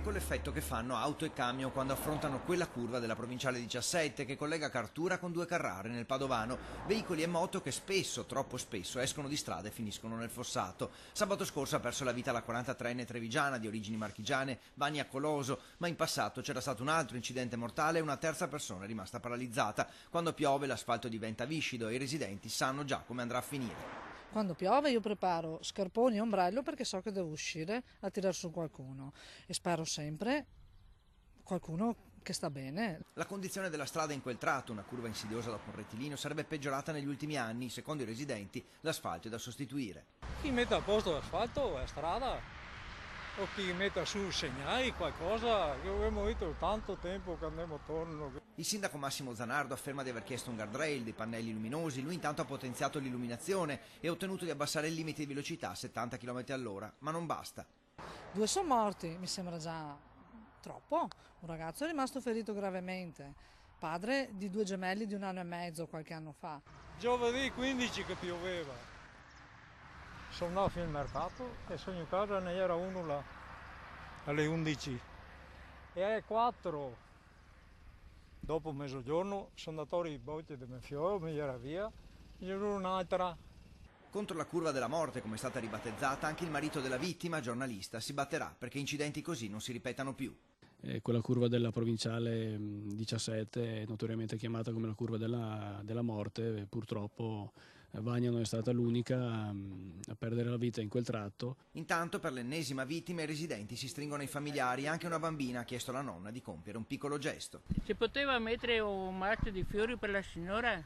Ecco l'effetto che fanno auto e camion quando affrontano quella curva della provinciale 17 che collega Cartura con Due Carrare nel Padovano. Veicoli e moto che spesso, troppo spesso, escono di strada e finiscono nel fossato. Sabato scorso ha perso la vita la 43enne trevigiana di origini marchigiane, Vania Coloso, ma in passato c'era stato un altro incidente mortale e una terza persona è rimasta paralizzata. Quando piove l'asfalto diventa viscido e i residenti sanno già come andrà a finire. Quando piove io preparo scarponi e ombrello perché so che devo uscire a tirar su qualcuno e spero sempre qualcuno che sta bene. La condizione della strada in quel tratto, una curva insidiosa dopo un rettilineo, sarebbe peggiorata negli ultimi anni. Secondo i residenti l'asfalto è da sostituire. Chi mette a posto l'asfalto è strada o chi mette su segnali qualcosa, che abbiamo visto tanto tempo che andiamo attorno. Il sindaco Massimo Zanardo afferma di aver chiesto un guardrail, dei pannelli luminosi, lui intanto ha potenziato l'illuminazione e ha ottenuto di abbassare il limite di velocità a 70 km all'ora, ma non basta. 2 sono morti, mi sembra già troppo. Un ragazzo è rimasto ferito gravemente, padre di 2 gemelli di 1 anno e mezzo qualche anno fa. Giovedì 15 che pioveva. Sono andato fino al mercato e sono in casa, ne era uno là alle 11 e alle 4 dopo mezzogiorno sono andato a ribotte di mio figlio, mi era via, e c'era un'altra. Contro la curva della morte, come è stata ribattezzata, anche il marito della vittima, giornalista, si batterà perché incidenti così non si ripetano più. Quella curva della provinciale 17 è notoriamente chiamata come la curva della morte e purtroppo Vania non è stata l'unica a perdere la vita in quel tratto. Intanto per l'ennesima vittima i residenti si stringono ai familiari, anche una bambina ha chiesto alla nonna di compiere un piccolo gesto. Si poteva mettere un mazzo di fiori per la signora?